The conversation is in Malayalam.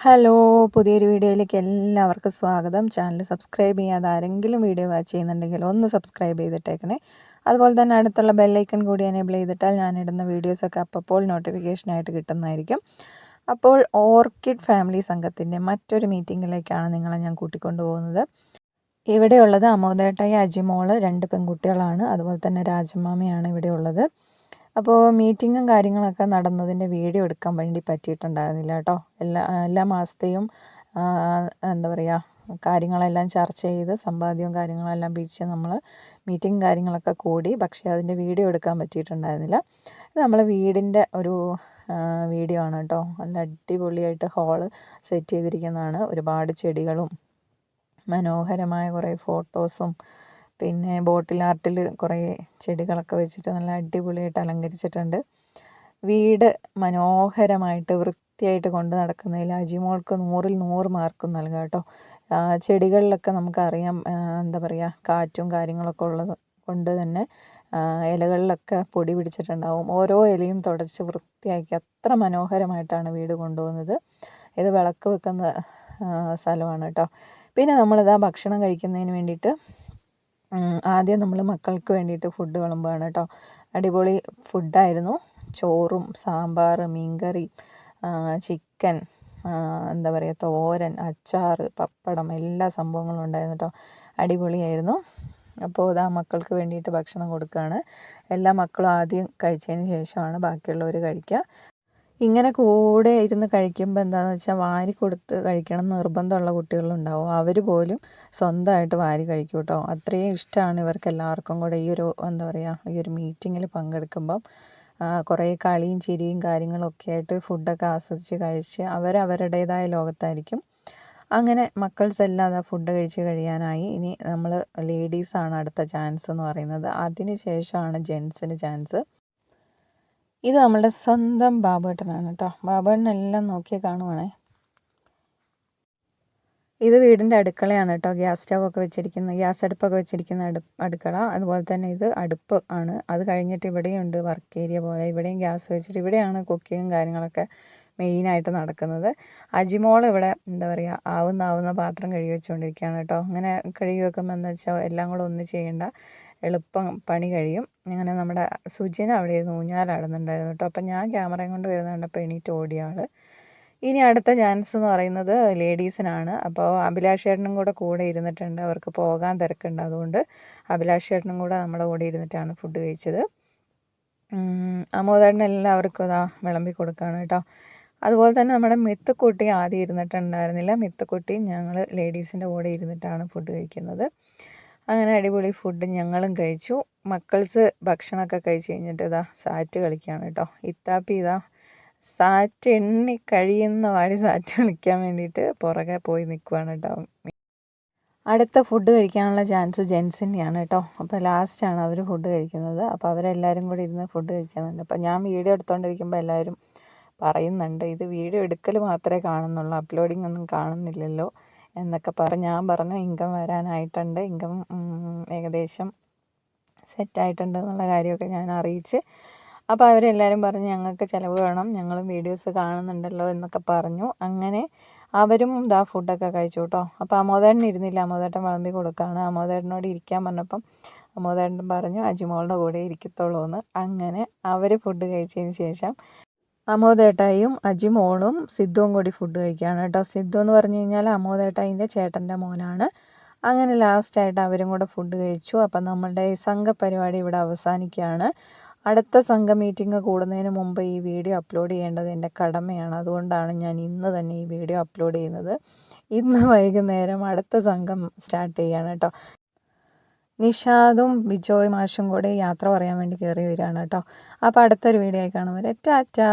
ഹലോ! പുതിയൊരു വീഡിയോയിലേക്ക് എല്ലാവർക്കും സ്വാഗതം. ചാനൽ സബ്സ്ക്രൈബ് ചെയ്യാതെ ആരെങ്കിലും വീഡിയോ വാച്ച് ചെയ്യുന്നുണ്ടെങ്കിൽ ഒന്ന് സബ്സ്ക്രൈബ് ചെയ്തിട്ടേക്കണേ. അതുപോലെ തന്നെ അടുത്തുള്ള ബെല്ലൈക്കൺ കൂടി എനേബിൾ ചെയ്തിട്ടാൽ ഞാനിടുന്ന വീഡിയോസൊക്കെ അപ്പോൾ നോട്ടിഫിക്കേഷനായിട്ട് കിട്ടുന്നതായിരിക്കും. അപ്പോൾ ഓർക്കിഡ് ഫാമിലി സംഘത്തിൻ്റെ മറ്റൊരു മീറ്റിങ്ങിലേക്കാണ് നിങ്ങളെ ഞാൻ കൂട്ടിക്കൊണ്ടു പോകുന്നത്. ഇവിടെയുള്ളത് അമോദേട്ടായി, അജിമോള്, 2 പെൺകുട്ടികളാണ്. അതുപോലെ തന്നെ രാജമാമയാണ് ഇവിടെയുള്ളത്. അപ്പോൾ മീറ്റിങ്ങും കാര്യങ്ങളൊക്കെ നടന്നതിൻ്റെ വീഡിയോ എടുക്കാൻ വേണ്ടി പറ്റിയിട്ടുണ്ടായിരുന്നില്ല കേട്ടോ. എല്ലാ മാസത്തെയും എന്താ പറയുക, കാര്യങ്ങളെല്ലാം ചർച്ച ചെയ്ത് സമ്പാദ്യവും കാര്യങ്ങളെല്ലാം പിരിച്ച് നമ്മൾ മീറ്റിംഗ് കാര്യങ്ങളൊക്കെ കൂടി. പക്ഷേ അതിൻ്റെ വീഡിയോ എടുക്കാൻ പറ്റിയിട്ടുണ്ടായിരുന്നില്ല. ഇത് നമ്മളെ വീടിൻ്റെ ഒരു വീഡിയോ ആണ് കേട്ടോ. നല്ല അടിപൊളിയായിട്ട് ഹാള് സെറ്റ് ചെയ്തിരിക്കുന്നതാണ്. ഒരുപാട് ചെടികളും മനോഹരമായ കുറേ ഫോട്ടോസും പിന്നെ ബോട്ടിൽ ആർട്ടിൽ കുറേ ചെടികളൊക്കെ വെച്ചിട്ട് നല്ല അടിപൊളിയായിട്ട് അലങ്കരിച്ചിട്ടുണ്ട്. വീട് മനോഹരമായിട്ട് വൃത്തിയായിട്ട് കൊണ്ട് നടക്കുന്നതിൽ അജിമോൾക്ക് 100ൽ 100 മാർക്കും നൽകാം കേട്ടോ. ചെടികളിലൊക്കെ നമുക്കറിയാം, എന്താ പറയുക, കാറ്റും കാര്യങ്ങളൊക്കെ ഉള്ളത് കൊണ്ട് തന്നെ ഇലകളിലൊക്കെ പൊടി പിടിച്ചിട്ടുണ്ടാവും. ഓരോ ഇലയും തുടച്ച് വൃത്തിയാക്കി അത്ര മനോഹരമായിട്ടാണ് വീട് കൊണ്ടുപോകുന്നത്. ഇത് വിളക്ക് വെക്കുന്ന സ്ഥലമാണ് കേട്ടോ. പിന്നെ നമ്മളിതാ ഭക്ഷണം കഴിക്കുന്നതിന് വേണ്ടിയിട്ട് ആദ്യം നമ്മൾ മക്കൾക്ക് വേണ്ടിയിട്ട് ഫുഡ് വിളമ്പുകയാണ് കേട്ടോ. അടിപൊളി ഫുഡായിരുന്നു. ചോറും സാമ്പാർ, മീൻകറി, ചിക്കൻ, എന്താ പറയുക, തോരൻ, അച്ചാർ, പപ്പടം, എല്ലാ സംഭവങ്ങളും ഉണ്ടായിരുന്നു കേട്ടോ. അടിപൊളിയായിരുന്നു. അപ്പോൾ ഇതാ മക്കൾക്ക് വേണ്ടിയിട്ട് ഭക്ഷണം കൊടുക്കുകയാണ്. എല്ലാ മക്കളും ആദ്യം കഴിച്ചതിന് ശേഷമാണ് ബാക്കിയുള്ളവർ കഴിക്കുക. ഇങ്ങനെ കൂടെ ഇരുന്ന് കഴിക്കുമ്പോൾ എന്താണെന്ന് വെച്ചാൽ വാരി കൊടുത്ത് കഴിക്കണം എന്ന് നിർബന്ധമുള്ള കുട്ടികളുണ്ടാവും. അവർ പോലും സ്വന്തമായിട്ട് വാരി കഴിക്കും കേട്ടോ. അത്രയും ഇഷ്ടമാണ് ഇവർക്ക് എല്ലാവർക്കും കൂടെ ഈ ഒരു, എന്താ പറയുക, ഈ ഒരു മീറ്റിങ്ങിൽ പങ്കെടുക്കുമ്പം. കുറേ കളിയും ചിരിയും കാര്യങ്ങളൊക്കെ ആയിട്ട് ഫുഡൊക്കെ ആസ്വദിച്ച് കഴിച്ച് അവരവരുടേതായ ലോകത്തായിരിക്കും. അങ്ങനെ മക്കൾസ് എല്ലാം ഫുഡ് കഴിച്ച് കഴിയാനായി. ഇനി നമ്മൾ ലേഡീസാണ് അടുത്ത ചാൻസ് എന്ന് പറയുന്നത്. അതിന് ശേഷമാണ് ജെൻസിന് ചാൻസ്. ഇത് നമ്മളുടെ സ്വന്തം ബാബുവേട്ടനാണ് കേട്ടോ. ബാബുവേട്ടനെല്ലാം നോക്കി കാണുവാണേ. ഇത് വീടിൻ്റെ അടുക്കളയാണ് കേട്ടോ. ഗ്യാസ് അടുപ്പൊക്കെ വെച്ചിരിക്കുന്ന അടുക്കള. അതുപോലെ തന്നെ ഇത് അടുപ്പ് ആണ്. അത് കഴിഞ്ഞിട്ട് ഇവിടെയുണ്ട് വർക്ക് ഏരിയ പോലെ. ഇവിടെയും ഗ്യാസ് വെച്ചിട്ട് ഇവിടെയാണ് കുക്കിങ്ങും കാര്യങ്ങളൊക്കെ മെയിനായിട്ട് നടക്കുന്നത്. അജിമോൾ ഇവിടെ, എന്താ പറയുക, ആവുന്ന പാത്രം കഴുകി വെച്ചുകൊണ്ടിരിക്കുകയാണ് കേട്ടോ. അങ്ങനെ കഴുകി വെക്കുമ്പോൾ എന്താ വെച്ചാൽ എല്ലാം കൂടെ ഒന്നും ചെയ്യേണ്ട, എളുപ്പം പണി കഴിയും. അങ്ങനെ നമ്മുടെ സുജിന അവിടെ ഇരുന്ന് ഊഞ്ഞാലാടുന്നുണ്ടായിരുന്നു കേട്ടോ. അപ്പം ഞാൻ ക്യാമറയും കൊണ്ട് വരുന്നത് കണ്ടപ്പോൾ എണീറ്റ് ഓടിയ ആൾ. ഇനി അടുത്ത ചാൻസ് എന്ന് പറയുന്നത് ലേഡീസിനാണ്. അപ്പോൾ അഭിലാഷ് ചേട്ടനും കൂടെ ഇരുന്നിട്ടുണ്ട്. അവർക്ക് പോകാൻ തിരക്കുണ്ട്. അതുകൊണ്ട് അഭിലാഷ് ചേട്ടനും കൂടെ നമ്മുടെ കൂടെ ഇരുന്നിട്ടാണ് ഫുഡ് കഴിച്ചത്. അമോദേട്ടൻ എല്ലാവർക്കും ഇതാ വിളമ്പി കൊടുക്കുകയാണ് കേട്ടോ. അതുപോലെ തന്നെ നമ്മുടെ മിത്തുക്കുട്ടി ആദ്യം ഇരുന്നിട്ടുണ്ടായിരുന്നില്ല. മിത്തുക്കുട്ടി ഞങ്ങൾ ലേഡീസിൻ്റെ കൂടെ ഇരുന്നിട്ടാണ് ഫുഡ് കഴിക്കുന്നത്. അങ്ങനെ അടിപൊളി ഫുഡ് ഞങ്ങളും കഴിച്ചു. മക്കൾസ് ഭക്ഷണമൊക്കെ കഴിച്ച് കഴിഞ്ഞിട്ട് ഇതാ സാറ്റ് കളിക്കുകയാണ് കേട്ടോ. ഇത്താപ്പി ഇതാ സാറ്റ് എണ്ണി കഴിയുന്ന വാടി സാറ്റ് കളിക്കാൻ വേണ്ടിയിട്ട് പുറകെ പോയി നിൽക്കുകയാണ് കേട്ടോ. അടുത്ത ഫുഡ് കഴിക്കാനുള്ള ചാൻസ് ജെൻസിൻ്റെയാണ് കേട്ടോ. അപ്പോൾ ലാസ്റ്റാണ് അവർ ഫുഡ് കഴിക്കുന്നത്. അപ്പോൾ അവരെല്ലാവരും കൂടി ഇരുന്ന് ഫുഡ് കഴിക്കുന്നുണ്ട്. അപ്പോൾ ഞാൻ വീഡിയോ എടുത്തുകൊണ്ടിരിക്കുമ്പോൾ എല്ലാവരും പറയുന്നുണ്ട്, ഇത് വീഡിയോ എടുക്കൽ മാത്രമേ കാണുന്നുള്ളൂ, അപ്ലോഡിംഗ് ഒന്നും കാണുന്നില്ലല്ലോ എന്നൊക്കെ ഞാൻ പറഞ്ഞു ഇൻകം വരാനായിട്ടുണ്ട്, ഇൻകം ഏകദേശം സെറ്റായിട്ടുണ്ട് എന്നുള്ള കാര്യമൊക്കെ ഞാൻ അറിയിച്ച്. അപ്പോൾ അവരെല്ലാവരും പറഞ്ഞു ഞങ്ങൾക്ക് ചിലവ് വേണം, ഞങ്ങളും വീഡിയോസ് കാണുന്നുണ്ടല്ലോ എന്നൊക്കെ പറഞ്ഞു. അങ്ങനെ അവരും ഇതാ ഫുഡൊക്കെ കഴിച്ചു കേട്ടോ. അപ്പോൾ അമോദേട്ടൻ ഇരുന്നില്ല. അമോദേട്ടൻ വിളമ്പി കൊടുക്കുകയാണ്. അമോദേട്ടനോട് ഇരിക്കാൻ പറഞ്ഞപ്പം അമോദേട്ടൻ പറഞ്ഞു അജിമോളുടെ കൂടെ ഇരിക്കത്തുള്ളൂ എന്ന്. അങ്ങനെ അവർ ഫുഡ് കഴിച്ചതിന് ശേഷം അമോദേട്ടായും അജിമോളും സിദ്ധുവും കൂടി ഫുഡ് കഴിക്കുകയാണ് കേട്ടോ. സിദ്ധു എന്ന് പറഞ്ഞു കഴിഞ്ഞാൽ അമോദേട്ടായിൻ്റെ ചേട്ടൻ്റെ മോനാണ്. അങ്ങനെ ലാസ്റ്റായിട്ട് അവരും കൂടെ ഫുഡ് കഴിച്ചു. അപ്പം നമ്മളുടെ ഈ സംഘപരിപാടി ഇവിടെ അവസാനിക്കുകയാണ്. അടുത്ത സംഘ മീറ്റിംഗ് കൂടുന്നതിന് മുമ്പ് ഈ വീഡിയോ അപ്ലോഡ് ചെയ്യേണ്ടത് എൻ്റെ കടമയാണ്. അതുകൊണ്ടാണ് ഞാൻ ഇന്ന് തന്നെ ഈ വീഡിയോ അപ്ലോഡ് ചെയ്യുന്നത്. ഇന്ന് വൈകുന്നേരം അടുത്ത സംഘം സ്റ്റാർട്ട് ചെയ്യുകയാണ് കേട്ടോ. നിഷാദും ബിജോയ് മാഷും കൂടെ യാത്ര പറയാൻ വേണ്ടി കയറി വരികയാണ് കേട്ടോ. അപ്പോൾ അടുത്തൊരു വീഡിയോ ആയി കാണും വരെ ടാറ്റാ.